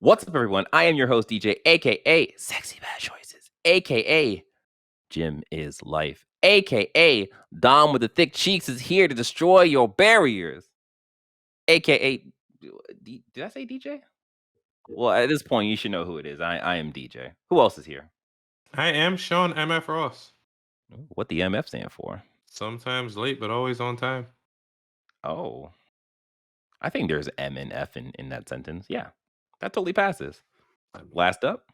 What's up, everyone? I am your host, DJ, aka Sexy Bad Choices, aka Jim is Life, aka Dom with the thick cheeks is here to destroy your barriers, aka. Did I say DJ? Well, at this point, you should know who it is. I am DJ. Who else is here? I am Sean MF Ross. What the MF stand for? Sometimes late, but always on time. Oh, I think there's M and F in that sentence. Yeah, that totally passes. Last up.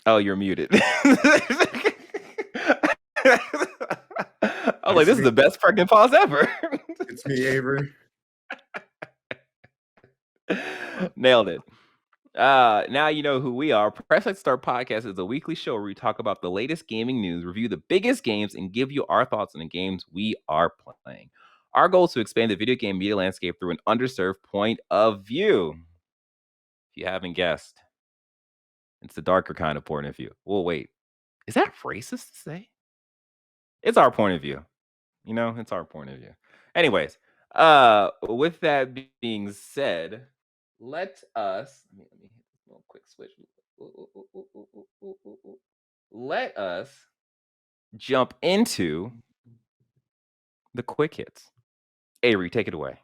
Oh, you're muted. I was like, this is the best freaking pause ever. It's me, Avery. Nailed it. Now you know who we are. Press Like Start Podcast is a weekly show where we talk about the latest gaming news, review the biggest games, and give you our thoughts on the games we are playing. Our goal is to expand the video game media landscape through an underserved point of view. If you haven't guessed, it's the darker kind of point of view. Well, wait. Is that racist to say? It's our point of view. You know, it's our point of view. Anyways, with that being said, let us let me hit this little quick switch. Let us jump into the quick hits. Avery, take it away.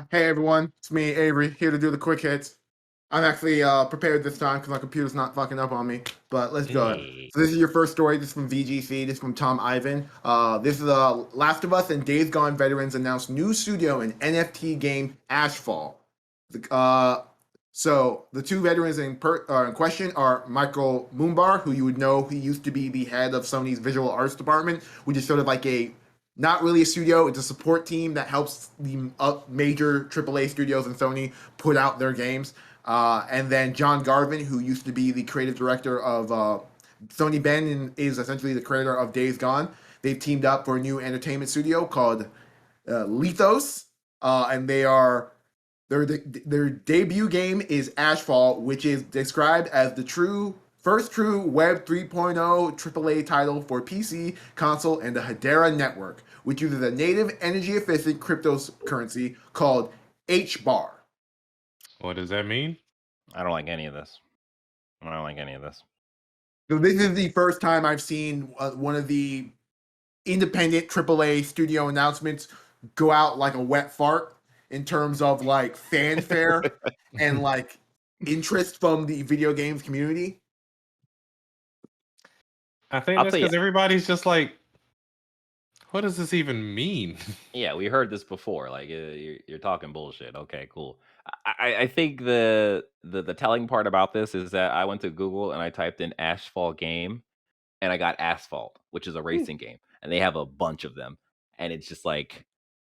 Hey everyone, it's me, Avery, here to do the quick hits. I'm actually prepared this time because my computer's not fucking up on me. But let's go. So this is your first story. This is from VGC. This is from Tom Ivan. This is Last of Us and Days Gone veterans announced new studio in NFT game Ashfall. So the two veterans in question are Michael Moombar, who you would know he used to be the head of Sony's visual arts department, which is sort of like not really a studio. It's a support team that helps the major AAA studios in Sony put out their games. And then John Garvin, who used to be the creative director of Sony Ben and is essentially the creator of Days Gone. They've teamed up for a new entertainment studio called Lethos, and their debut game is Ashfall, which is described as the first true Web 3.0 AAA title for PC, console, and the Hedera network, which uses a native energy-efficient cryptocurrency called HBAR. What does that mean? I don't like any of this. So this is the first time I've seen one of the independent AAA studio announcements go out like a wet fart in terms of like fanfare and like interest from the video games community. I think that's because everybody's just like, what does this even mean? Yeah, we heard this before. Like you're talking bullshit. Okay, cool. I think the telling part about this is that I went to Google and I typed in Ashfall game, and I got Asphalt, which is a racing game, and they have a bunch of them, and it's just like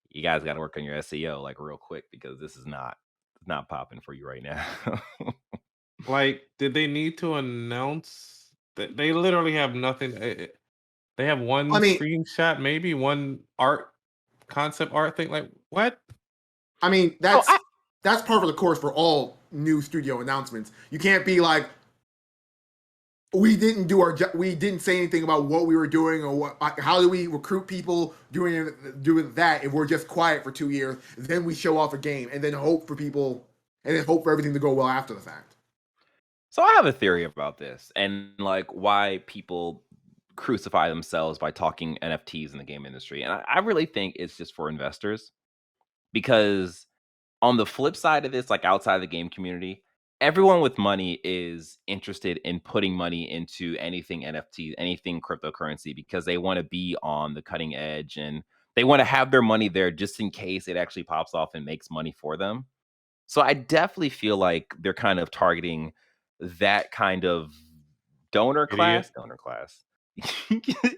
you guys got to work on your SEO like real quick because this is not popping for you right now. Like, did they need to announce that they literally have nothing? They have one screenshot, maybe one concept art thing. Like, what? I mean, that's part of the course for all new studio announcements. You can't be like, we didn't do our we didn't say anything about what we were doing or how do we recruit people doing that if we're just quiet for 2 years, then we show off a game and then hope for everything to go well after the fact. So I have a theory about this and like why people crucify themselves by talking NFTs in the game industry. And I really think it's just for investors, because on the flip side of this, like outside of the game community, everyone with money is interested in putting money into anything NFT, anything cryptocurrency, because they want to be on the cutting edge and they want to have their money there just in case it actually pops off and makes money for them. So I definitely feel like they're kind of targeting that kind of donor class.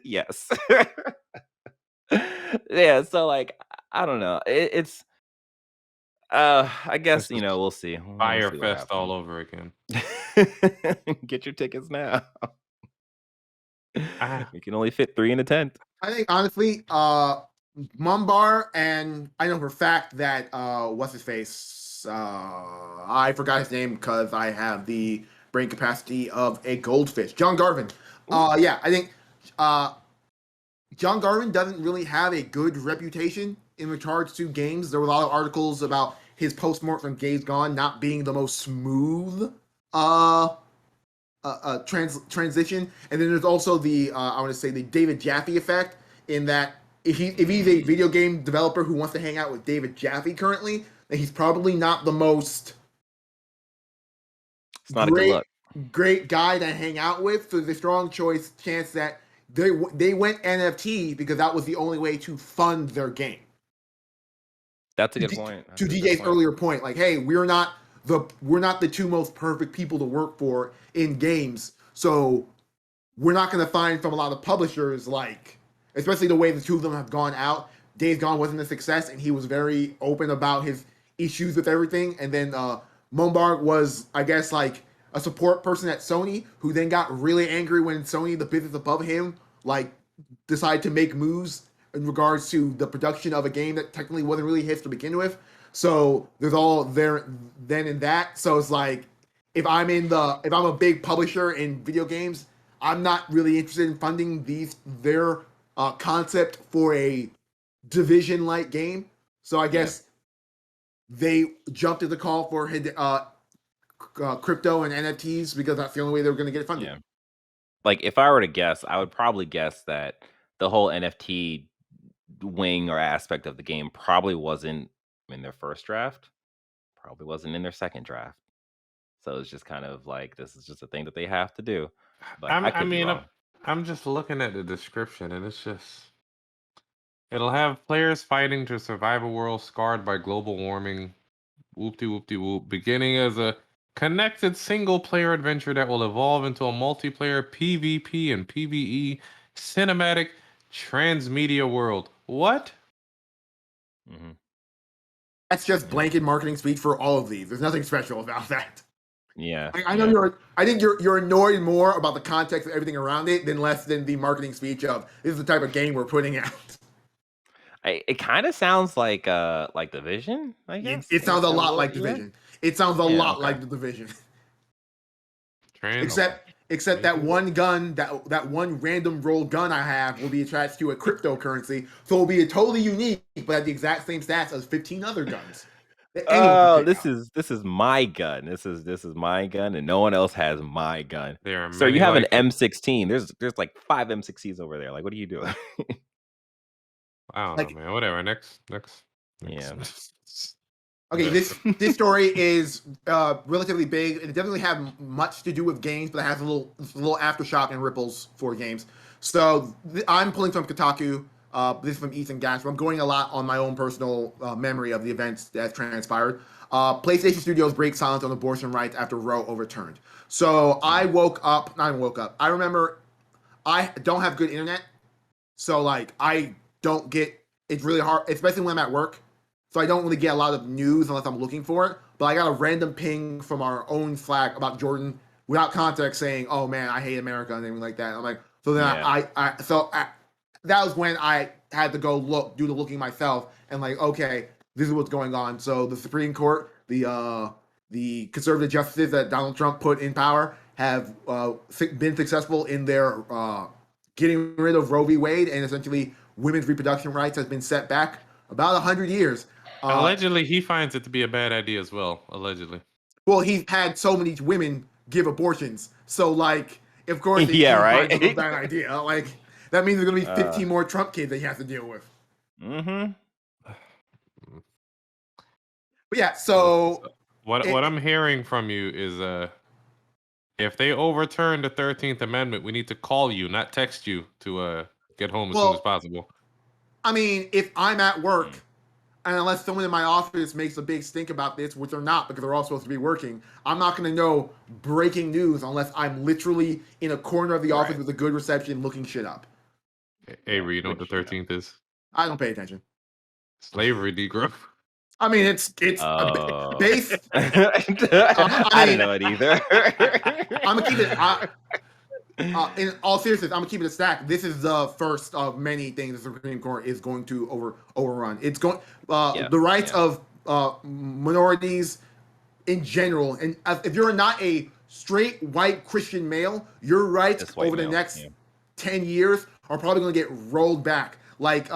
Yes. Yeah, so like I don't know. It's I guess we'll see. Fire Fest all over again. Get your tickets now. You can only fit 3 in a tent. I think honestly, Mumbar, and I know for a fact that what's his face? I forgot his name because I have the brain capacity of a goldfish. John Garvin. Yeah, I think John Garvin doesn't really have a good reputation in regards to games. There were a lot of articles about his postmortem from Days Gone not being the most smooth transition. And then there's also the I want to say the David Jaffe effect, in that if he's a video game developer who wants to hang out with David Jaffe currently, then he's probably not the most It's not a good look. great guy to hang out with. So there's a strong chance that they went NFT because that was the only way to fund their game. That's a good point. To DJ's earlier point, like, hey, we're not the two most perfect people to work for in games, so we're not going to find from a lot of publishers, like, especially the way the two of them have gone out. Days Gone wasn't a success, and he was very open about his issues with everything. And then Mombarg was, I guess, like a support person at Sony, who then got really angry when Sony, the business above him, like decided to make moves in regards to the production of a game that technically wasn't really his to begin with. So there's all there then in that. So it's like, if I'm a big publisher in video games, I'm not really interested in funding their concept for a Division-like game. So I guess they jumped at the call for crypto and NFTs because that's the only way they were going to get it funded. Yeah. Like, if I were to guess, I would probably guess that the whole NFT wing or aspect of the game probably wasn't in their first draft, probably wasn't in their second draft. So it's just kind of like, this is just a thing that they have to do. But I'm just looking at the description, and it's just, it'll have players fighting to survive a world scarred by global warming, whoop-de-whoop-de-whoop, beginning as a connected single-player adventure that will evolve into a multiplayer PvP and PvE cinematic transmedia world. What? Mm-hmm. That's just blanket marketing speech for all of these. There's nothing special about that. Yeah, I know I think you're annoyed more about the context of everything around it than less than the marketing speech of, this is the type of game we're putting out. It kind of sounds like Division, I guess. It sounds a lot like Division. It sounds a lot like the Division. Except that one gun, that one random roll gun I have will be attached to a cryptocurrency, so it'll be totally unique, but at the exact same stats as 15 other guns. Oh, this is my gun. This is my gun, and no one else has my gun. So you have an M16. There's like 5 M16s over there. Like, what are you doing? I don't know, man. Whatever. Next. Yeah. Okay, this story is relatively big. It doesn't really have much to do with games, but it has a little aftershock and ripples for games. So I'm pulling from Kotaku. This is from Ethan Gash. I'm going a lot on my own personal memory of the events that transpired. PlayStation Studios break silence on abortion rights after Roe overturned. So I I remember I don't have good internet. So like I don't get, it's really hard, especially when I'm at work. So I don't really get a lot of news unless I'm looking for it. But I got a random ping from our own Slack about Jordan without context saying, "Oh man, I hate America," and anything like that. And I'm like, so then that was when I had to go do the looking myself, and like, okay, this is what's going on. So the Supreme Court, the conservative justices that Donald Trump put in power, have been successful in their getting rid of Roe v. Wade, and essentially women's reproduction rights has been set back about 100 years. Allegedly, he finds it to be a bad idea as well. Allegedly. Well, he's had so many women give abortions, so like, of course, it's a bad idea. Like, that means there's gonna be 15 more Trump kids that he has to deal with. Mm-hmm. But yeah, so what I'm hearing from you is if they overturn the 13th Amendment, we need to call you, not text you, to get home as soon as possible. I mean, if I'm at work, and unless someone in my office makes a big stink about this, which they're not because they're all supposed to be working, I'm not going to know breaking news unless I'm literally in a corner of the office with a good reception looking shit up. Avery, you know what the 13th is? I don't pay attention. Slavery, Negro. I mean, it's based. I didn't know it either. I'm gonna keep it. In all seriousness, I'm gonna keep it a stack. This is the first of many things the Supreme Court is going to overrun. It's going the rights of minorities in general, and if you're not a straight white Christian male, your rights over the next 10 years are probably going to get rolled back. Like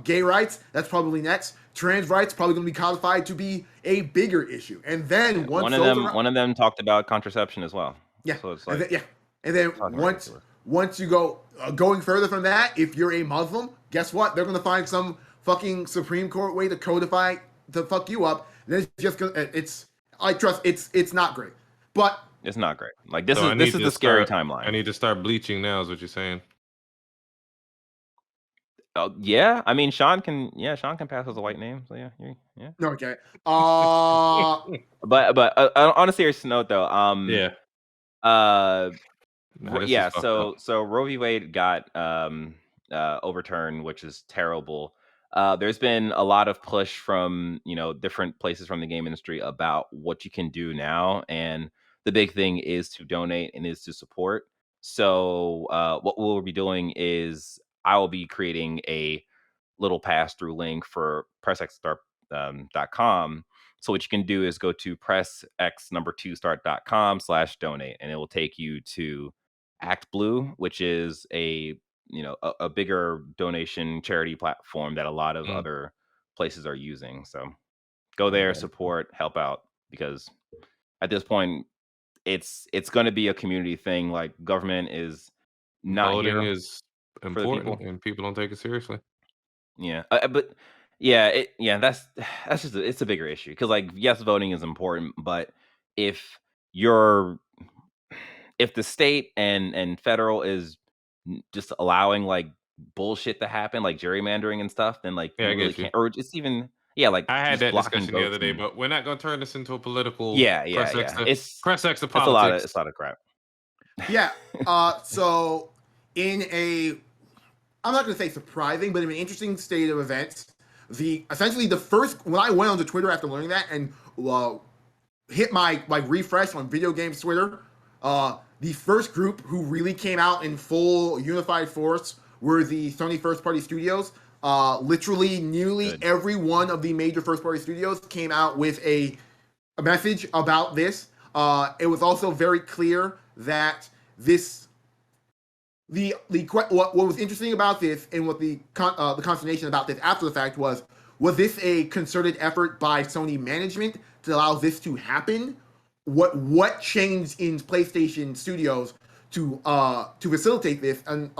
gay rights, that's probably next. Trans rights probably going to be codified to be a bigger issue. And then one of them talked about contraception as well. Yeah. So it's like, and then once you go going further from that, if you're a Muslim, guess what? They're going to find some fucking Supreme Court way to codify to fuck you up. And it's just gonna, it's not great, but it's not great. Like this is the scary timeline. I need to start bleaching now, is what you're saying. Yeah, I mean Sean can pass as a white name, so yeah. Okay. But on a serious note though, so Roe v. Wade got overturned, which is terrible. There's been a lot of push from different places from the game industry about what you can do now, and the big thing is to donate and is to support. So what we'll be doing is I will be creating a little pass-through link for pressx.com. So what you can do is go to pressx2start.com/donate, and it will take you to Act Blue, which is a bigger donation charity platform that a lot of other places are using. So go there, support, help out, because at this point it's going to be a community thing. Like government is not voting is important and people don't take it seriously. Yeah, but that's just it's a bigger issue, because like yes, voting is important, but if the state and federal is just allowing like bullshit to happen, like gerrymandering and stuff, then like you really can't, or it's even like I had that discussion the other day, but we're not going to turn this into a political. It's press X to politics. It's a lot of crap. Yeah. So in a, I'm not going to say surprising, but in an interesting state of events, essentially the first, when I went onto Twitter after learning that and hit my refresh on video games Twitter, the first group who really came out in full unified force were the Sony first party studios. Literally nearly every one of the major first party studios came out with a message about this. It was also very clear that what was interesting about this, and what the consternation about this after the fact was this a concerted effort by Sony management to allow this to happen? What changed in PlayStation Studios to facilitate this, and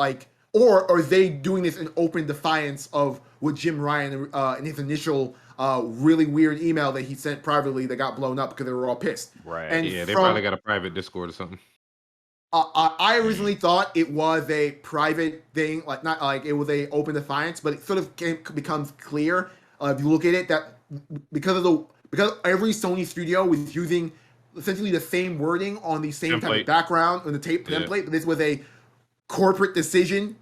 or are they doing this in open defiance of what Jim Ryan in his initial really weird email that he sent privately that got blown up because they were all pissed? Right. And they probably got a private Discord or something. I originally thought it was a private thing, not like it was a open defiance, but it sort of becomes clear if you look at it that because every Sony studio was using essentially the same wording on the same type of background on the template, but this was a corporate decision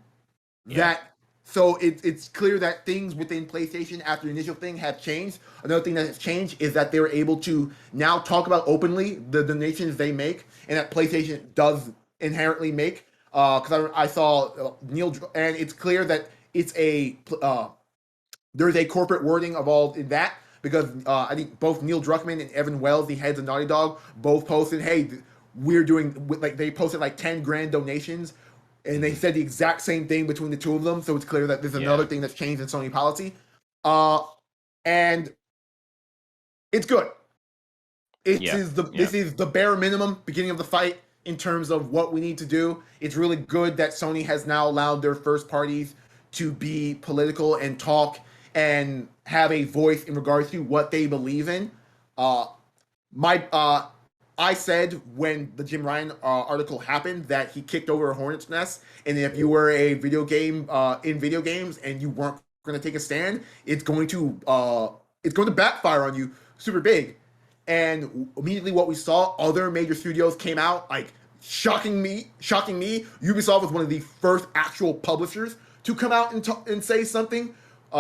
so it's clear that things within PlayStation after the initial thing have changed. Another thing that has changed is that they're able to now talk about openly the donations they make, and that PlayStation does inherently make. Because I saw Neil, and it's clear that it's there's a corporate wording involved in that, because I think both Neil Druckmann and Evan Wells, the heads of Naughty Dog, both posted, hey, we're doing, they posted 10 grand donations. And they said the exact same thing between the two of them, so it's clear that there's another thing that's changed in Sony policy. And it's good. This is the bare minimum beginning of the fight in terms of what we need to do. It's really good that Sony has now allowed their first parties to be political and talk and have a voice in regards to what they believe in. I said when the Jim Ryan article happened that he kicked over a hornet's nest, and if you were a video game in video games and you weren't going to take a stand, it's going to backfire on you super big. And immediately what we saw, other major studios came out, shocking me. Ubisoft was one of the first actual publishers to come out and say something. They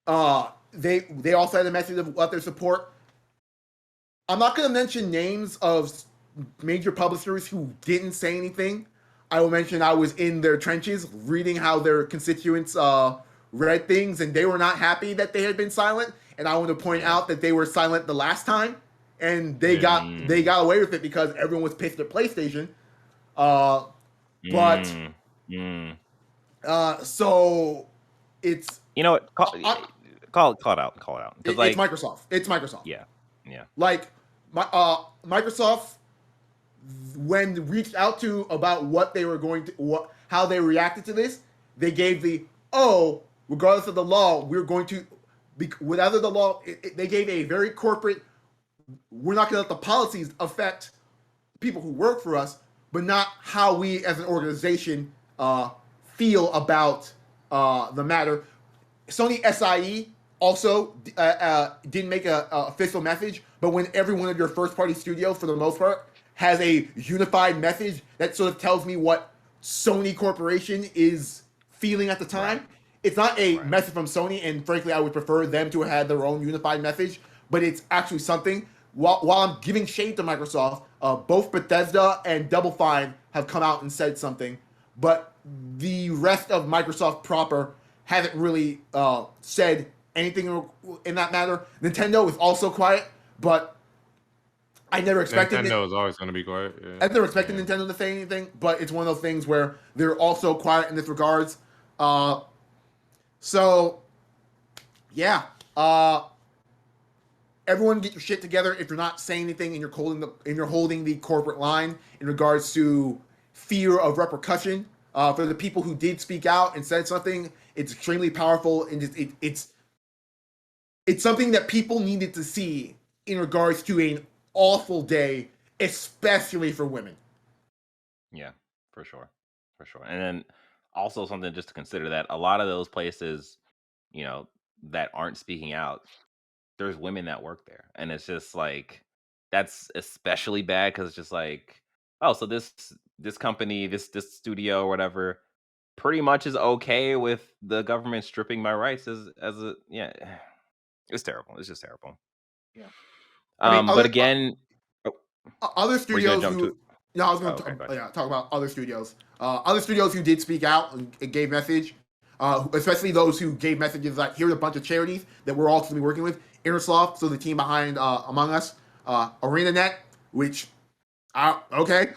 also had a message of what their support. I'm not going to mention names of major publishers who didn't say anything. I will mention I was in their trenches reading how their constituents read things, and they were not happy that they had been silent. And I want to point out that they were silent the last time, and they got away with it because everyone was pissed at PlayStation. So it's You know what? Call it out. Call it out. Because it's like, Microsoft. It's Microsoft. yeah. Like Microsoft, when reached out to about what they were going to, how they reacted to this, they gave regardless of the law, we're going to, whatever the law, they gave a very corporate. We're not going to let the policies affect people who work for us, but not how we as an organization feel about the matter. Sony SIE also didn't make a official message, but when every one of your first party studios, for the most part, has a unified message that sort of tells me what Sony Corporation is feeling at the time. Right. It's not a message from Sony, and frankly, I would prefer them to have their own unified message, but it's actually something. While I'm giving shade to Microsoft, both Bethesda and Double Fine have come out and said something, but the rest of Microsoft proper haven't really said anything in that matter. Nintendo is also quiet, but I never expected Nintendo is always going to be quiet. Yeah. I never expected Nintendo to say anything, but it's one of those things where they're also quiet in this regards. So, yeah. Everyone get your shit together if you're not saying anything and you're holding the corporate line in regards to fear of repercussion. For the people who did speak out and said something, it's extremely powerful, and it's something that people needed to see in regards to an awful day, especially for women. Yeah, for sure. And then also something just to consider, that a lot of those places, that aren't speaking out, there's women that work there, and it's just like, that's especially bad because it's just like, oh, so this company, this studio or whatever, pretty much is okay with the government stripping my rights as a it's terrible. It's just terrible. Yeah. But again, other studios who. No, I was going to talk about other studios. Other studios who did speak out and gave message, especially those who gave messages like, here's a bunch of charities that we're also going to be working with. Intersoft, so the team behind Among Us, ArenaNet, which, Niantic,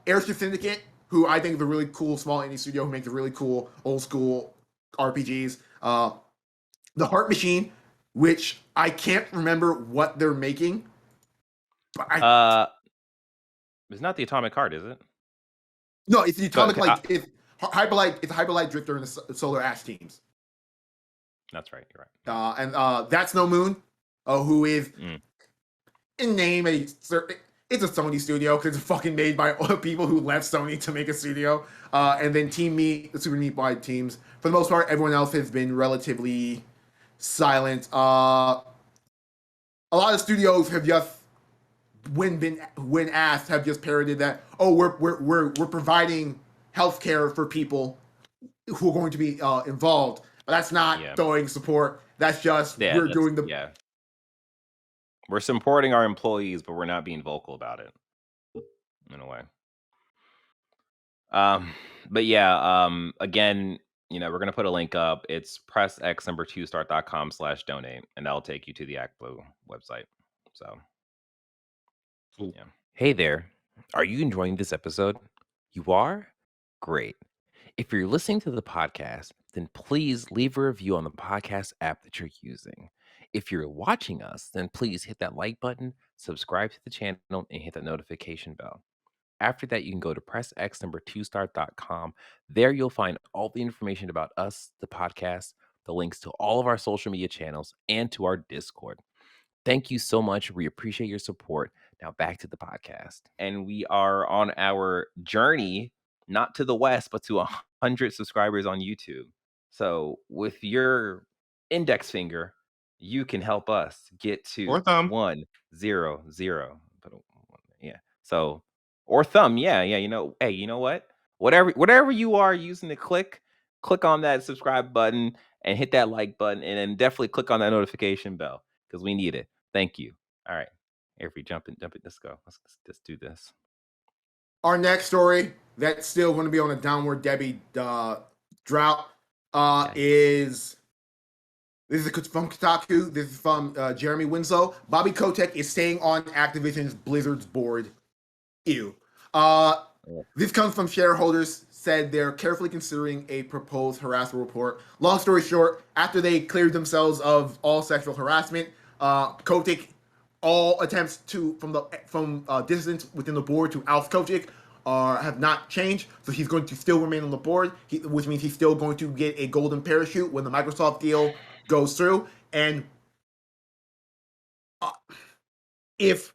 Airship Syndicate, who I think is a really cool small indie studio who makes a really cool old school RPGs. The Heart Machine, which I can't remember what they're making. But it's not the Atomic Heart, is it? No, it's the Atomic Light. It's Hyperlight. It's Hyperlight Drifter and the Solar Ash teams. That's right. You're right. And That's No Moon, who is in name it's a Sony studio because it's fucking made by people who left Sony to make a studio. And then Team Meat, the Super Meat Boy teams. For the most part, everyone else has been relatively silent. A lot of studios have just, when asked, have just parroted that, we're providing healthcare for people who are going to be involved. But that's not throwing support. That's just we're doing the. Yeah. We're supporting our employees, but we're not being vocal about it. In a way. But yeah. Again, we're gonna put a link up. It's pressx2start.com/donate, and that'll take you to the Act Blue website. So. Yeah. Hey there. Are you enjoying this episode? You are? Great. If you're listening to the podcast, then please leave a review on the podcast app that you're using. If you're watching us, then please hit that like button, subscribe to the channel, and hit the notification bell. After that, you can go to pressx2start.com. There you'll find all the information about us, the podcast, the links to all of our social media channels, and to our Discord. Thank you so much. We appreciate your support. Now back to the podcast. And we are on our journey, not to the west, but to 100 subscribers on YouTube. So with your index finger, you can help us get to 100. Yeah. So, or thumb. Yeah. Hey, you know what? Whatever you are using to click on that subscribe button and hit that like button, and then definitely click on that notification bell because we need it. Thank you. All right. Avery, jump it. Let's go. Let's do this. Our next story that's still going to be on a downward Debbie drought is this is from Kotaku. This is from Jeremy Winslow. Bobby Kotick is staying on Activision's Blizzard's board. Ew. This comes from shareholders said they're carefully considering a proposed harassment report. Long story short, after they cleared themselves of all sexual harassment, Kotick, all attempts to from dissidents within the board to oust Kotick have not changed. So he's going to still remain on the board, which means he's still going to get a golden parachute when the Microsoft deal goes through. And if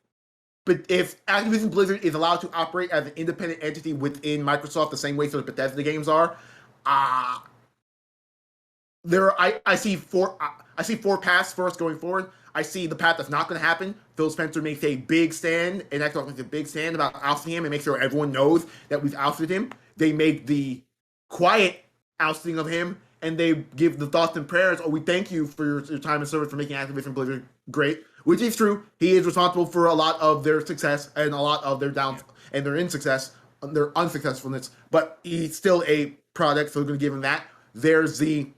Activision Blizzard is allowed to operate as an independent entity within Microsoft the same way sort of Bethesda games are, I see four paths for us going forward. I see the path that's not going to happen. Phil Spencer makes a big stand, and Xbox makes a big stand about ousting him and make sure everyone knows that we've ousted him. They make the quiet ousting of him, and they give the thoughts and prayers. Oh, we thank you for your time and service for making Activision Blizzard great, which is true. He is responsible for a lot of their success and a lot of their and their their unsuccessfulness. But he's still a product, so we're going to give him that. There's the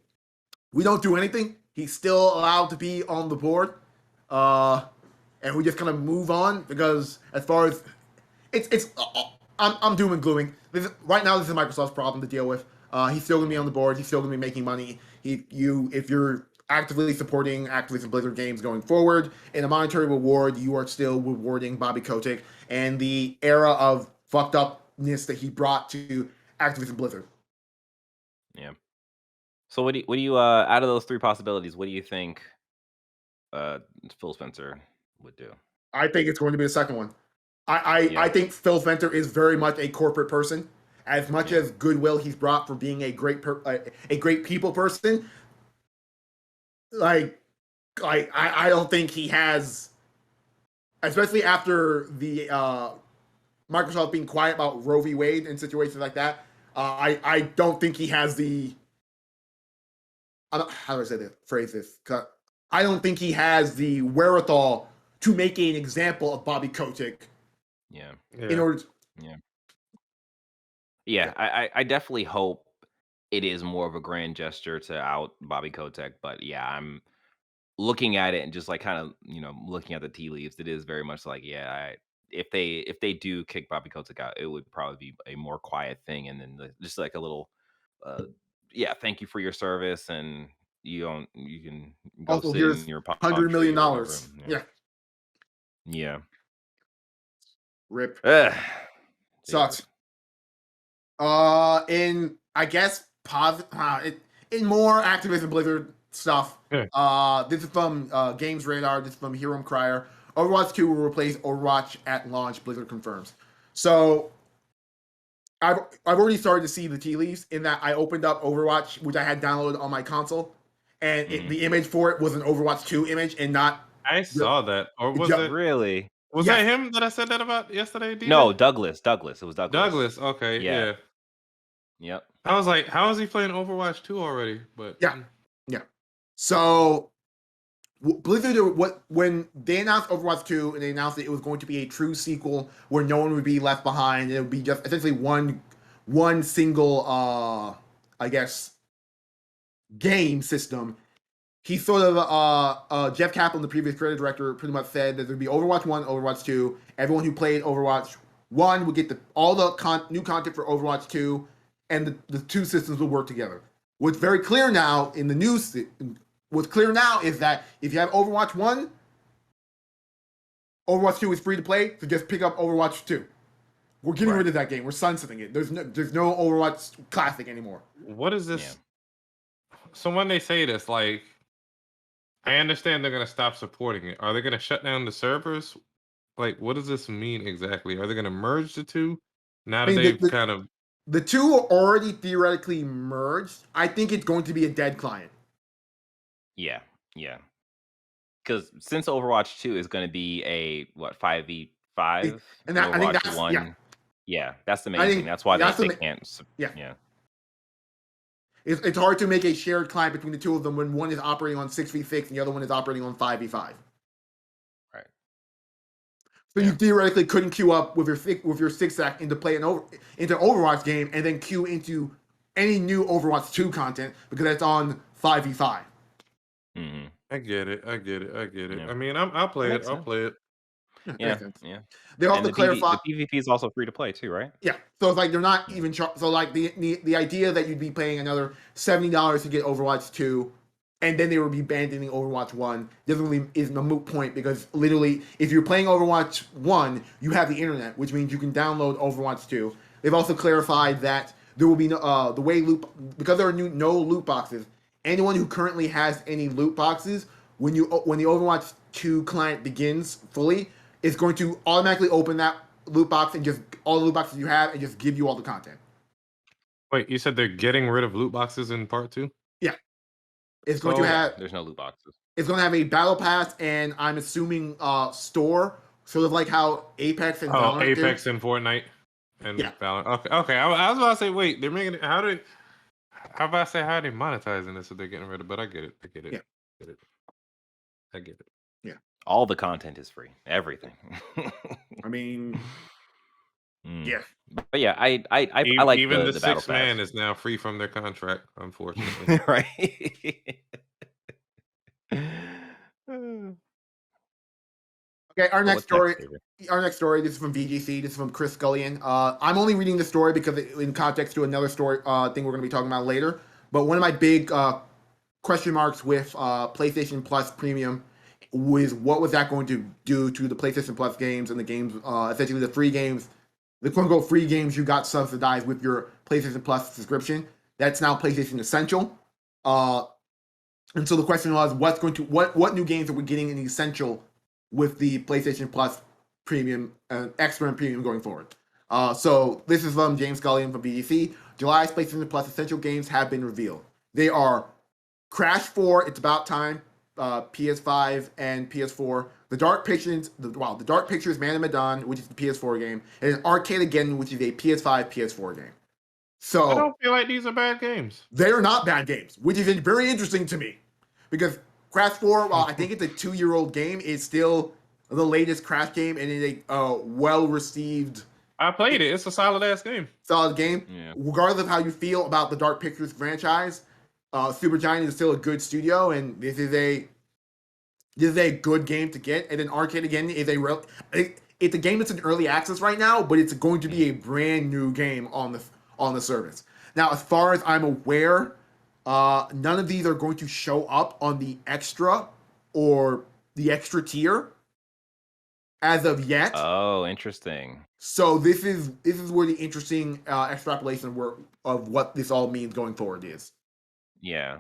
we don't do anything. He's still allowed to be on the board, and we just kind of move on because as far as I'm doom and glooming. Right now, this is Microsoft's problem to deal with. He's still going to be on the board. He's still going to be making money. If you're actively supporting Activision Blizzard games going forward, in a monetary reward, you are still rewarding Bobby Kotick and the era of fucked upness that he brought to Activision Blizzard. Yeah. So what do you out of those three possibilities, what do you think Phil Spencer would do? I think it's going to be the second one. I think Phil Spencer is very much a corporate person. As much as goodwill he's brought for being a great people person, I don't think he has, especially after the Microsoft being quiet about Roe v. Wade and situations like that. I don't think he has the. How do I say this? Phrase this? I don't think he has the wherewithal to make an example of Bobby Kotick. Yeah. In order to, Yeah, I definitely hope it is more of a grand gesture to out Bobby Kotick, but yeah, I'm looking at it and just like kind of looking at the tea leaves. It is very much like if they do kick Bobby Kotick out, it would probably be a more quiet thing, and then just like a little, thank you for your service, and you can go also, sit here's in your palm $100 tree million. or whatever. Yeah. Rip. Sucks. In I guess in more Activision Blizzard stuff. This is from GamesRadar. This is from Hero Crier. Overwatch 2 will replace Overwatch at launch. Blizzard confirms. So I've already started to see the tea leaves in that I opened up Overwatch, which I had downloaded on my console, and the image for it was an Overwatch 2 image and not. I saw that, or was it really? Was that him that I said that about yesterday? DJ? No, Douglas. It was Douglas. Douglas. Okay. Yeah. Yep. I was like, how is he playing Overwatch 2 already? But yeah. So Blizzard, when they announced Overwatch 2 and they announced that it was going to be a true sequel where no one would be left behind, it would be just essentially one single I guess game system. He sort of Jeff Kaplan, the previous creative director, pretty much said that there'd be Overwatch 1, Overwatch 2. Everyone who played Overwatch 1 would get all the new content for Overwatch 2, and the two systems will work together. What's very clear now in the news, what's clear now is that if you have Overwatch 1, Overwatch 2 is free to play, so just pick up Overwatch 2. We're getting rid of that game. We're sunsetting it. There's no Overwatch Classic anymore. What is this? Yeah. So when they say this, like, I understand they're going to stop supporting it. Are they going to shut down the servers? Like, what does this mean exactly? Are they going to merge the two? Now that they've kind of... The two are already theoretically merged. I think it's going to be a dead client. Yeah. Because since Overwatch 2 is going to be a, 5v5? And I think that's... 1, that's the main thing. That's why they can't... Yeah. It's hard to make a shared client between the two of them when one is operating on 6v6 and the other one is operating on 5v5. Right. So you theoretically couldn't queue up with your 6-stack into Overwatch game and then queue into any new Overwatch 2 content because that's on 5v5. I get it. Yeah. I mean, I'll play it. Yeah, Makes sense. yeah. They have And to clarify. the PvP is also free to play too, right? Yeah, so it's like they're not Yeah. even so like the idea that you'd be paying another $70 to get Overwatch 2, and then they would be abandoning Overwatch 1 doesn't really is a moot point because literally if you're playing Overwatch 1, you have the internet, which means you can download Overwatch 2. They've also clarified that there will be no the way loot because there are no loot boxes. Anyone who currently has any loot boxes when the Overwatch 2 client begins fully, it's going to automatically open that loot box and just all the loot boxes you have and just give you all the content. Wait, you said they're getting rid of loot boxes in part 2? Yeah. It's going to have there's no loot boxes. It's going to have a battle pass and I'm assuming store, sort of like how Apex and Valorant Apex do. and Fortnite and Yeah. Valorant. Okay. I was about to say, wait, they're making it. How about to say how are they monetizing this if they're getting rid of? But I get it. Yeah. I get it. Yeah. All the content is free. Everything. I mean, yeah. But yeah, I like even the battle sixth man is now free from their contract, unfortunately. right. Okay, our next story. David? Our next story. This is from VGC. This is from Chris Scullion. I'm only reading the story because in context to another story thing we're going to be talking about later. But one of my big question marks with PlayStation Plus Premium was what was that going to do to the PlayStation Plus games and the games, essentially the free games, the quote unquote free games you got subsidized with your PlayStation Plus subscription. That's now PlayStation Essential. And so the question was, what new games are we getting in Essential with the PlayStation Plus Premium, Extra and Premium going forward? So this is from James Scullion from BGC. July's PlayStation Plus Essential games have been revealed. They are Crash 4, It's About Time, PS5 and PS4. The Dark Pictures Man of Medan, which is the PS4 game, and Arcade Again, which is a PS5, PS4 game. So I don't feel like these are bad games. They're not bad games, which is very interesting to me. Because Crash 4, while I think it's a 2-year-old game, is still the latest Crash game and is a well-received... I played it. It's a solid-ass game. Solid game. Yeah. Regardless of how you feel about the Dark Pictures franchise, Supergiant is still a good studio, and this is a good game to get. And then Arcade Again is it's a game that's in early access right now, but it's going to be a brand new game on the service. Now, as far as I'm aware, none of these are going to show up on the extra or the extra tier as of yet. Oh, interesting. So this is where the interesting extrapolation of what this all means going forward is. Yeah.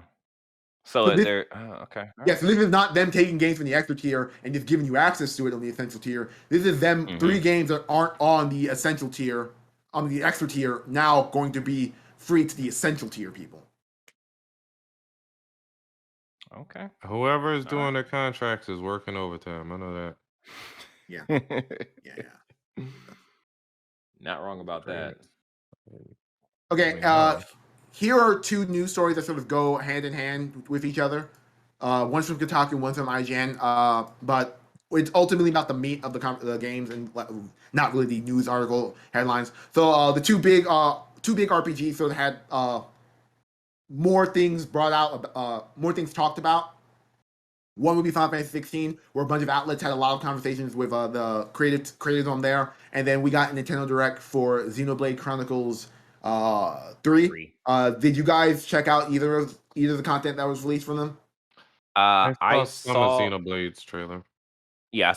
So they're okay. Yeah, so this is not them taking games from the extra tier and just giving you access to it on the essential tier. This is them 3 games that aren't on the essential tier, on the extra tier, now going to be free to the essential tier people. Okay. Whoever is doing their contracts is working overtime. I know that. Yeah. Yeah. Not wrong about that. Okay, here are 2 news stories that sort of go hand in hand with each other. One's from Kotaku, one's from IGN. But it's ultimately about the meat of the games and not really the news article headlines. So the two big RPGs sort of had more things brought out, more things talked about. One would be Final Fantasy 16, where a bunch of outlets had a lot of conversations with the creators on there. And then we got a Nintendo Direct for Xenoblade Chronicles 3. Did you guys check out either of the content that was released from them? I saw Xenoblade's trailer. Yeah, I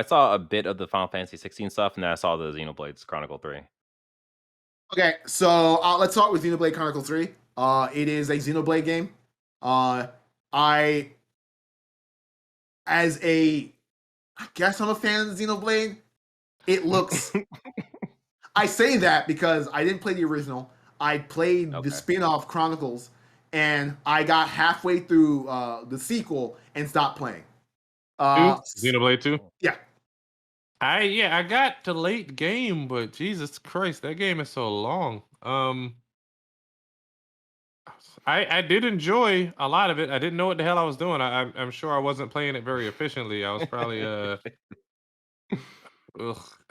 saw a bit of the Final Fantasy 16 stuff, and then I saw the Xenoblade Chronicle 3. Okay, so let's start with Xenoblade Chronicle 3. It is a Xenoblade game. I guess I'm a fan of Xenoblade. It looks... I say that because I didn't play the original. I played the spin-off Chronicles, and I got halfway through the sequel and stopped playing. Xenoblade 2? Yeah. I got to late game, but Jesus Christ, that game is so long. I did enjoy a lot of it. I didn't know what the hell I was doing. I'm sure I wasn't playing it very efficiently. I was probably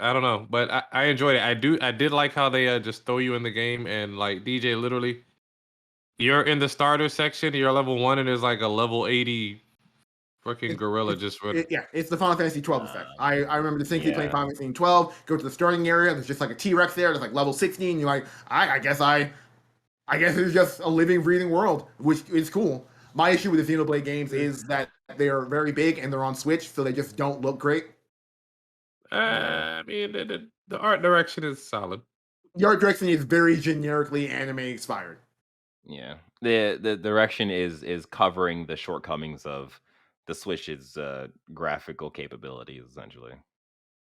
I don't know, but I enjoyed it. I did like how they just throw you in the game and like DJ literally, you're in the starter section, you're level 1 and there's like a level 80 Fucking gorilla just went. It's the Final Fantasy 12 effect. I remember distinctly playing Yeah. Final Fantasy 12. Go to the starting area. There's just like a T-Rex there. There's like level 16. You're like, I guess it's just a living, breathing world, which is cool. My issue with the Xenoblade games is that they are very big and they're on Switch, so they just don't look great. I mean, the art direction is solid. The art direction is very generically anime inspired. Yeah. The direction is covering the shortcomings of the Switch's graphical capabilities, essentially.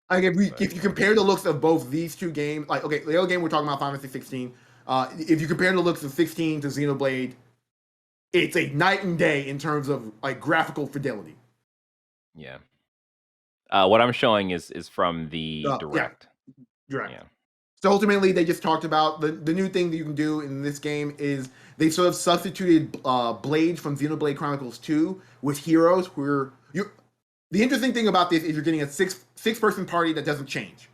Like if you compare the looks of both these two games, like okay, the other game we're talking about, Final Fantasy 16. If you compare the looks of 16 to Xenoblade, it's a night and day in terms of like graphical fidelity. Yeah. What I'm showing is from the direct. Direct. Yeah. So ultimately, they just talked about the new thing that you can do in this game is they sort of substituted Blade from Xenoblade Chronicles 2 with heroes. Where the interesting thing about this is you're getting a six-person party that doesn't change,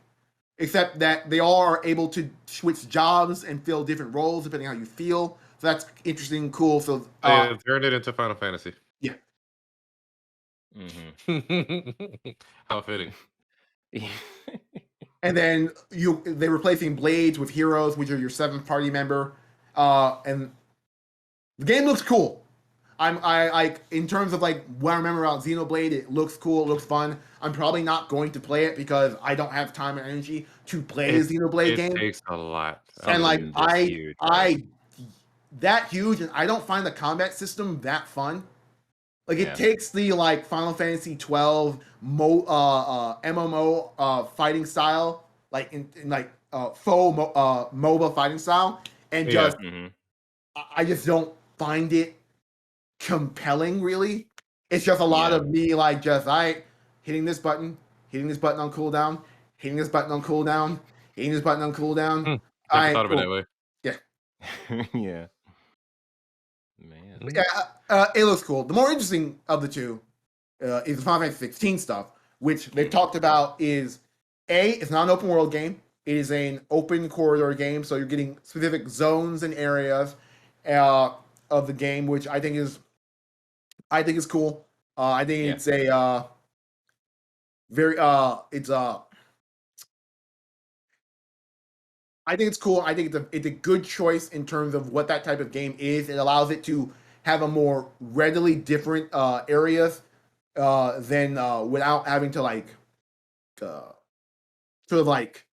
except that they all are able to switch jobs and fill different roles depending on how you feel. So that's interesting, cool. So they turned it into Final Fantasy. Yeah. Mm-hmm. How fitting. And then they're replacing Blades with heroes, which are your seventh party member. And the game looks cool. I in terms of like what I remember about Xenoblade, it looks cool, it looks fun. I'm probably not going to play it because I don't have time and energy to play a Xenoblade game. It takes a lot. And like that huge, and I don't find the combat system that fun. Like it takes the like Final Fantasy 12 MMO fighting style, like in like faux MOBA fighting style, and just I just don't find it compelling. Really, it's just a lot of me like just hitting this button on cooldown, hitting this button on cooldown, hitting this button on cooldown. I thought of it that way. Yeah. Yeah. Man. Yeah, it looks cool. The more interesting of the two is the Final Fantasy 16 stuff, which they've talked about is it's not an open world game. It is an open corridor game, so you're getting specific zones and areas of the game, which I think is cool. I think it's a very I think it's cool. I think it's a good choice in terms of what that type of game is. It allows it to have a more readily different areas than without having to like sort of like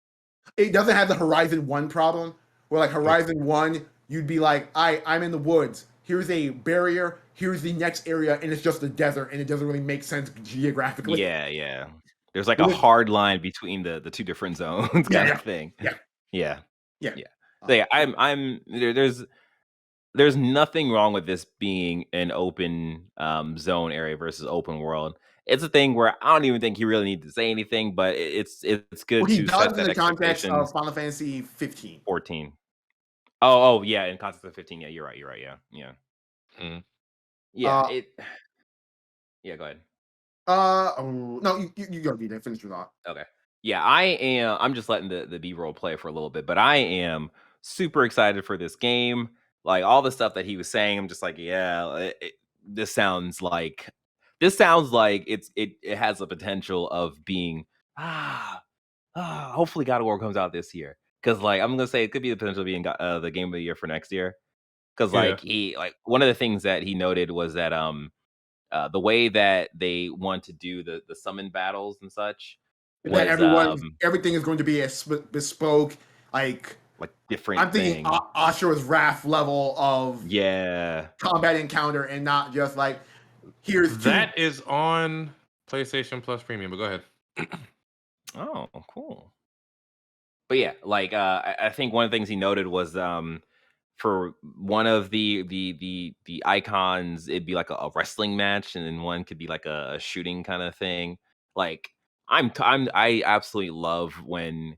it doesn't have the Horizon 1 problem where like Horizon 1 you'd be like I'm in the woods. Here's a barrier. Here's the next area, and it's just a desert, and it doesn't really make sense geographically. Yeah. There's like a hard line between the two different zones kind of thing. Yeah. There's nothing wrong with this being an open zone area versus open world. It's a thing where I don't even think he really needs to say anything, but it's good to set that in the context expectation. of Final Fantasy 15. 14. Oh yeah, in context of 15. Yeah, you're right. Yeah. Mm. Yeah. Yeah, go ahead. No, you gotta be there. Finish your thought. Okay. Yeah, I'm just letting the B-roll play for a little bit, but I am super excited for this game. Like all the stuff that he was saying, I'm just like, yeah, this sounds like it has the potential of being hopefully God of War comes out this year. Because like I'm gonna say it could be the potential of being the game of the year for next year. Because like one of the things that he noted was that the way that they want to do the summon battles and such. That everything is going to be a bespoke, like different. I'm thinking Ashura's Wrath level of combat encounter, and not just like that is on PlayStation Plus Premium. But go ahead. Oh, cool. But yeah, like I think one of the things he noted was for one of the icons, it'd be like a wrestling match, and then one could be like a shooting kind of thing. Like I absolutely love when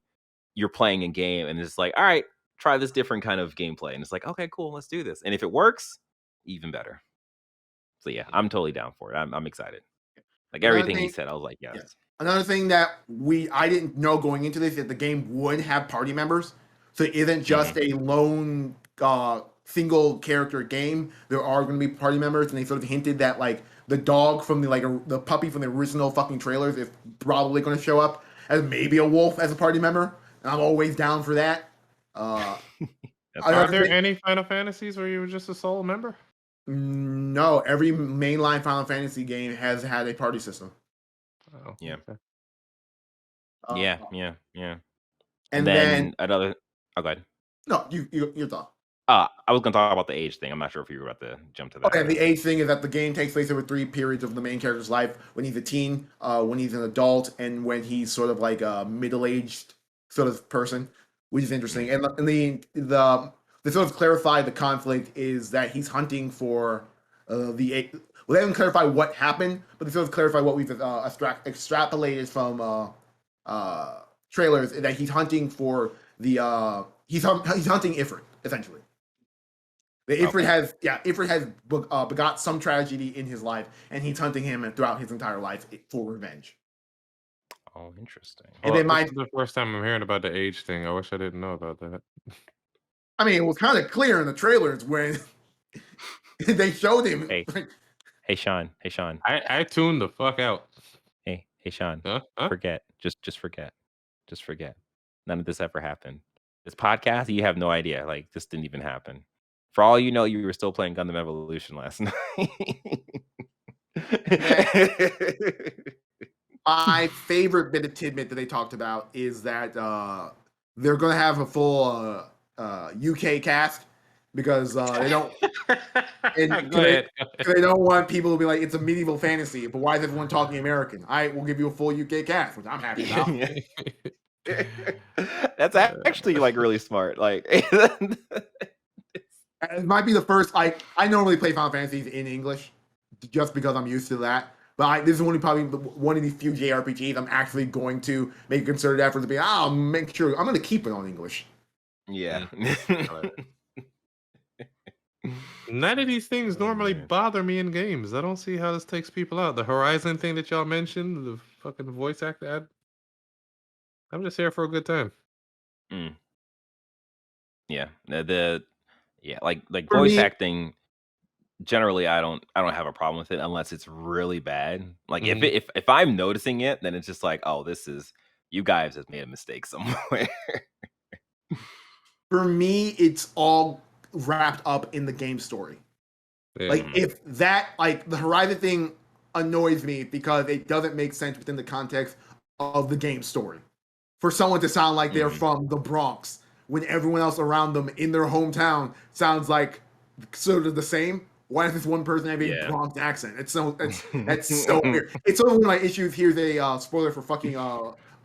you're playing a game and it's like, all right, try this different kind of gameplay, and it's like, okay, cool, let's do this, and if it works, even better. So yeah, I'm totally down for it. I'm excited. Like everything he said, I was like, yes. Yeah. Another thing that I didn't know going into this is that the game would have party members, so it isn't just a lone single character game. There are going to be party members, and they sort of hinted that like the dog from the puppy from the original fucking trailers is probably going to show up as maybe a wolf as a party member. And I'm always down for that. Are there any Final Fantasies where you were just a solo member? No, every mainline Final Fantasy game has had a party system. Oh, yeah. Okay. Yeah. And then another. Oh, go ahead. No, your thought. I was going to talk about the age thing. I'm not sure if you were about to jump to that. Okay, the age thing is that the game takes place over 3 periods of the main character's life: when he's a teen, when he's an adult, and when he's sort of like a middle-aged sort of person, which is interesting. Mm-hmm. And the sort of clarify the conflict is that he's hunting for well, they haven't clarified what happened, but they sort of clarify what we've extrapolated from trailers, that he's hunting for the he's hunting Ifrit, essentially. The Ifrit has begot some tragedy in his life, and he's hunting him throughout his entire life for revenge. Oh, interesting. And this is the first time I'm hearing about the age thing. I wish I didn't know about that. I mean, it was kind of clear in the trailers when they showed him. Hey, Sean. I tuned the fuck out. Hey, Sean. Huh? Forget. Just forget. None of this ever happened. This podcast, you have no idea. Like, this didn't even happen. For all you know, you were still playing Gundam Evolution last night. My favorite bit of tidbit that they talked about is that they're going to have a full UK cast because they don't. They don't want people to be like, it's a medieval fantasy, but why is everyone talking American? I will give you a full UK cast, which I'm happy about. That's actually like really smart. Like, it might be the first. I normally play Final Fantasies in English just because I'm used to that. But this is probably one of the few JRPGs I'm actually going to make a concerted effort to be. I'll make sure I'm going to keep it on English. Yeah. None of these things normally bother me in games. I don't see how this takes people out. The Horizon thing that y'all mentioned, the fucking voice actor. I'm just here for a good time. Yeah. Like voice acting. Generally, I don't have a problem with it unless it's really bad. Like if I'm noticing it, then it's just like, oh, this is, you guys have made a mistake somewhere. For me, it's all wrapped up in the game story. Like if that, like the Horizon thing annoys me because it doesn't make sense within the context of the game story. For someone to sound like they're from the Bronx when everyone else around them in their hometown sounds like sort of the same. Why does this one person have a Bronx accent? That's so weird. It's sort of one of my issues. Here's a spoiler for fucking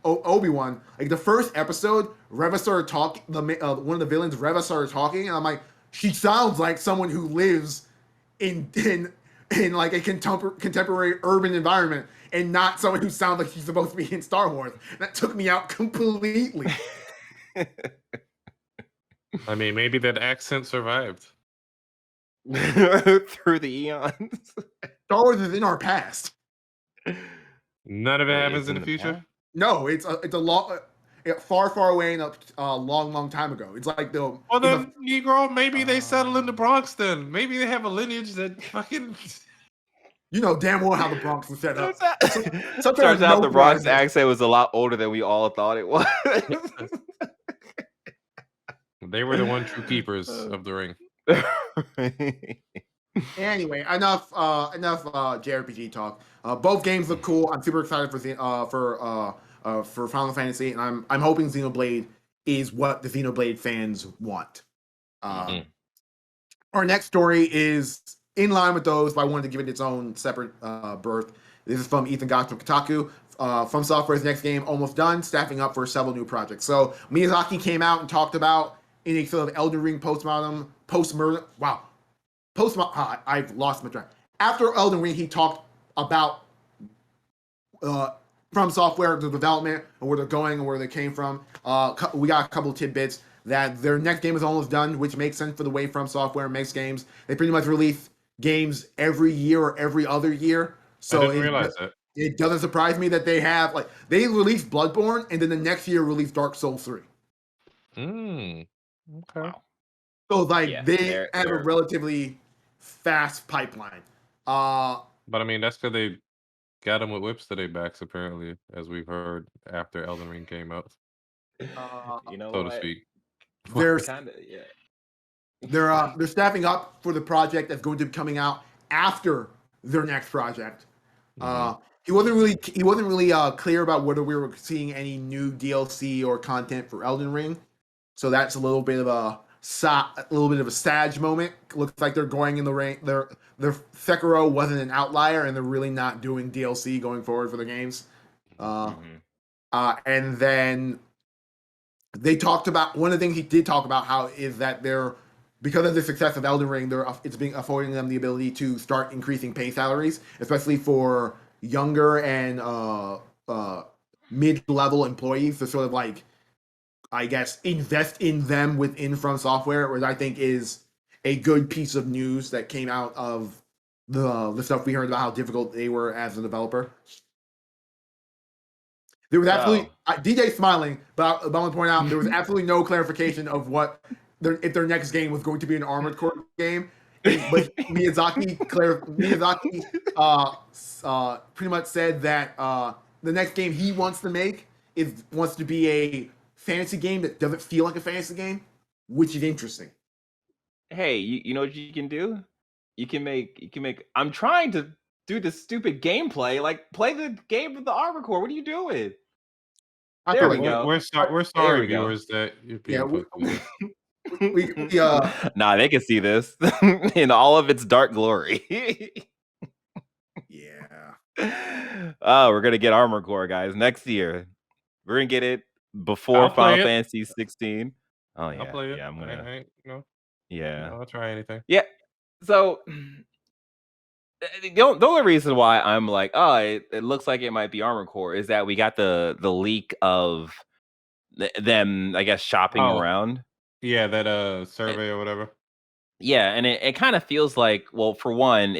Obi-Wan. Like the first episode, Reva started talking. One of the villains, Reva, started talking, and I'm like, she sounds like someone who lives in like a contemporary urban environment, and not someone who sounds like she's supposed to be in Star Wars. That took me out completely. I mean, maybe that accent survived through the eons. Star Wars is in our past. None of it happens in the future. No, it's a long, far away and a long time ago. It's like the. Well, then, Negro, maybe they settle in the Bronx. Then maybe they have a lineage that fucking. You know damn well how the Bronx was set up. Turns out the Bronx accent was a lot older than we all thought it was. They were the one true keepers of the ring. Anyway, enough JRPG talk. Both games look cool. I'm super excited for Final Fantasy, and I'm hoping Xenoblade is what the Xenoblade fans want. Our next story is in line with those, but I wanted to give it its own separate birth. This is from Ethan Goss from Kotaku. From Software's next game almost done, staffing up for several new projects. So Miyazaki came out and talked about in a sort of Elden Ring I've lost my track. After Elden Ring, he talked about From Software, the development, and where they're going and where they came from. We got a couple of tidbits that their next game is almost done, which makes sense for the way From Software makes games. They pretty much release games every year or every other year. So I didn't realize that. It doesn't surprise me that they have they released Bloodborne and then the next year released Dark Souls 3. Okay. Wow. So they have a relatively fast pipeline. But I mean, that's because they got him with whips to their backs, apparently, as we've heard after Elden Ring came out, You know so to what? speak. There's Kind of, yeah. they're staffing up for the project that's going to be coming out after their next project. Mhm. He wasn't really clear about whether we were seeing any new DLC or content for Elden Ring, so that's a little bit of a sad moment. Looks like they're going in the rain. Their Sekiro wasn't an outlier, and they're really not doing DLC going forward for the games. Mhm. And then they talked about one of the things he did talk about how is that they're because of the success of Elden Ring, it's being affording them the ability to start increasing pay salaries, especially for younger and mid-level employees to sort of like, I guess, invest in them within From Software, which I think is a good piece of news that came out of the stuff we heard about how difficult they were as a developer. There was absolutely So, DJ smiling, but I want to point out there was absolutely no clarification of if their next game was going to be an Armored Core game. But Miyazaki pretty much said that the next game he wants to make wants to be a fantasy game that doesn't feel like a fantasy game, which is interesting. hey, you know what you can do? You can make. I'm trying to do this stupid gameplay. Like, play the game with the Armor Core. What are you doing? I There feel we like go. We're There sorry, we go. viewers, that you're yeah, being put through this. we Nah, they can see this in all of its dark glory. yeah. Oh, we're gonna get Armor Core, guys, next year. We're gonna get it before I'll Final play it. Fantasy 16. Oh I'll yeah, play it. yeah. I'm I gonna. ain't, Yeah, I'll try anything. yeah. So the only reason why I'm like, oh, it looks like it might be Armor Core is that we got the leak of them, I guess, shopping Oh, around. yeah, that And- survey or whatever. yeah, and it kind of feels like, well, for one,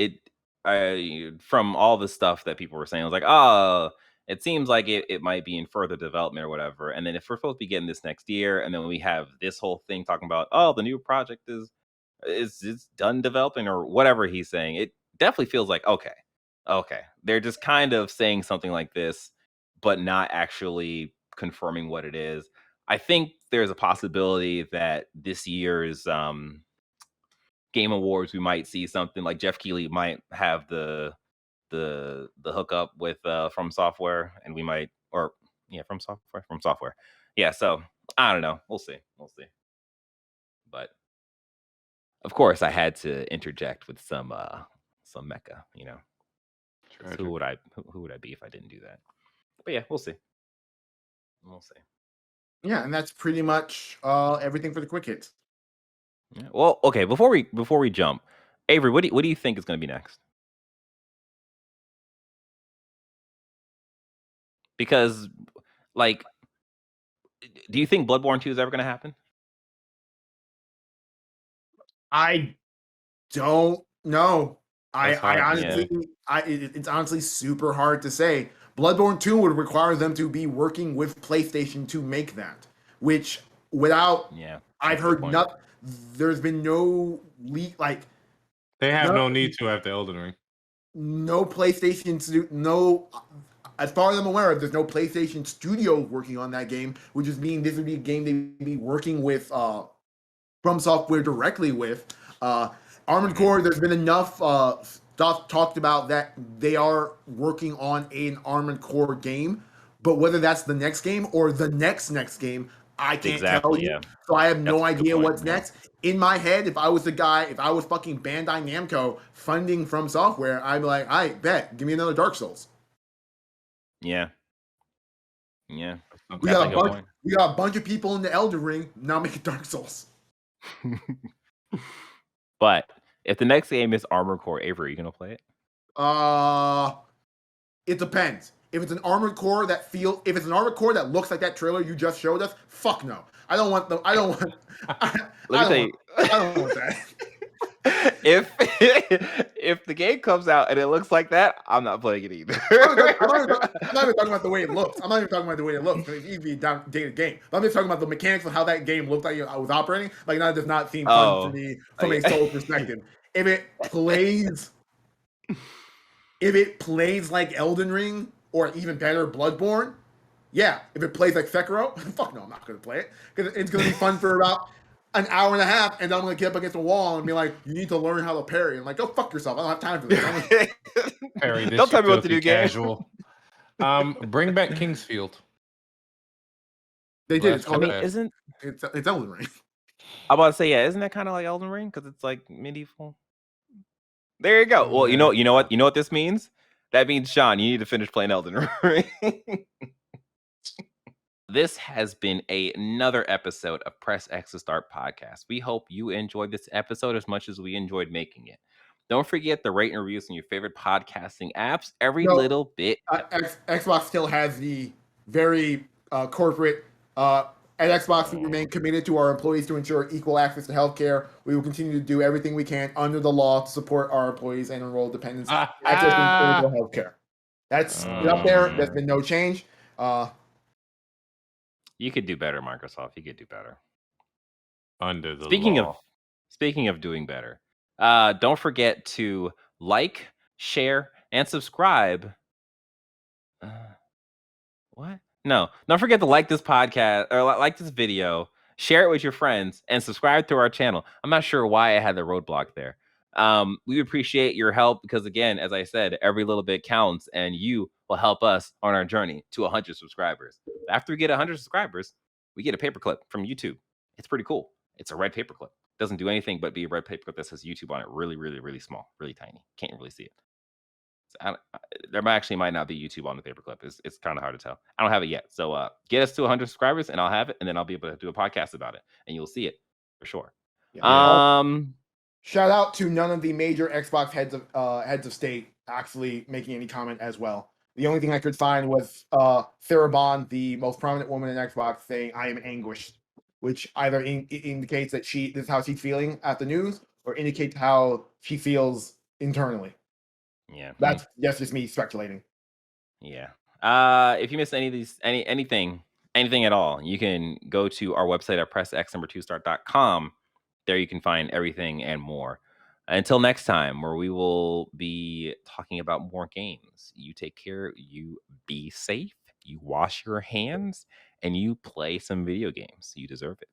from all the stuff that people were saying, I was like, oh, it seems like it might be in further development or whatever. And then if we're supposed to be getting this next year, and then we have this whole thing talking about, oh, the new project is done developing or whatever he's saying, it definitely feels like, okay, they're just kind of saying something like this, but not actually confirming what it is. I think there's a possibility that this year's Game Awards, we might see something like Jeff Keighley might have the hookup with From Software, and we might, or yeah, from software. Yeah, so I don't know. We'll see. But of course, I had to interject with some mecha. So who would I be if I didn't do that? But yeah, we'll see. We'll see. Yeah, and that's pretty much everything for the quick hits. Yeah. Well, okay. Before we jump, Avery, what do you think is going to be next? Because, like, do you think Bloodborne 2 is ever going to happen? I don't know. That's I hard to honestly, say. it's honestly super hard to say. Bloodborne 2 would require them to be working with PlayStation to make that, which without, Yeah, I've that's a good heard point. nothing. There's been no leak, like They have no need to after Elden Ring. no PlayStation no. As far as I'm aware of, there's no PlayStation Studio working on that game, which is mean this would be a game they'd be working with From Software directly with. Armored Core, there's been enough stuff talked about that they are working on an Armored Core game, but whether that's the next game or the next game, I can't tell Exactly, you. yeah. So I have That's no a good idea point, what's yeah. next. In my head, if I was fucking Bandai Namco funding From Software, I'd be like, I bet, give me another Dark Souls. Yeah. Yeah. We That's a got good point. we got a bunch of people in the Elden Ring, now make it Dark Souls. But if the next game is Armored Core, Avery, are you gonna play it? It depends. If it's an Armored Core that looks like that trailer you just showed us, fuck no. I don't want Let me tell you. I don't want that. if the game comes out and it looks like that, I'm not playing it either. I'm not even talking about the way it looks. I'm not even talking about the way it looks. It's easy to dated game. But I'm just talking about the mechanics of how that game looked like I was operating. Like that does not seem fun for me from a solo perspective. If it plays If it plays like Elden Ring or even better, Bloodborne, yeah. If it plays like Sekiro, fuck no, I'm not gonna play it because it's gonna be fun for about an hour and a half, and then I'm gonna get up against the wall and be like, "You need to learn how to parry." I'm like, "Go fuck yourself. I don't have time for this." Parry this, Don't you tell me what to filthy do, game. casual. Bring back Kingsfield. They did. Last It's called. one. isn't It's Elden Ring. I'm about to say, yeah, isn't that kind of like Elden Ring because it's like medieval? There you go. Well, you know what this means. That means, Sean, you need to finish playing Elden Ring. This has been another episode of Press X to Start podcast. We hope you enjoyed this episode as much as we enjoyed making it. Don't forget to rate and reviews on your favorite podcasting apps. Every little bit. Xbox still has the very corporate. At Xbox, we remain committed to our employees to ensure equal access to healthcare. We will continue to do everything we can under the law to support our employees and enrolled dependents accessing critical healthcare. That's up there. There's been no change. You could do better, Microsoft. You could do better. Under the law. Speaking of doing better, don't forget to like, share, and subscribe. What? No, don't forget to like this podcast or like this video, share it with your friends, and subscribe to our channel. I'm not sure why I had the roadblock there. We appreciate your help because, again, as I said, every little bit counts, and you will help us on our journey to 100 subscribers. After we get 100 subscribers, we get a paperclip from YouTube. It's pretty cool. It's a red paperclip. Doesn't do anything but be a red paperclip that says YouTube on it, really, really, really small, really tiny. Can't really see it. There might not be YouTube on the paperclip. It's kind of hard to tell. I don't have it yet. So get us to 100 subscribers and I'll have it, and then I'll be able to do a podcast about it, and you'll see it for sure. Yeah. Shout out to none of the major Xbox heads of state actually making any comment as well. The only thing I could find was Sarah Bond, the most prominent woman in Xbox, saying "I am anguished," which either indicates that this is how she's feeling at the news, or indicates how she feels internally. Yeah, that's just me speculating. Yeah. If you missed any of these, anything at all, you can go to our website at pressx2start.com. There you can find everything and more. Until next time, where we will be talking about more games. You take care, you be safe, you wash your hands, and you play some video games. You deserve it.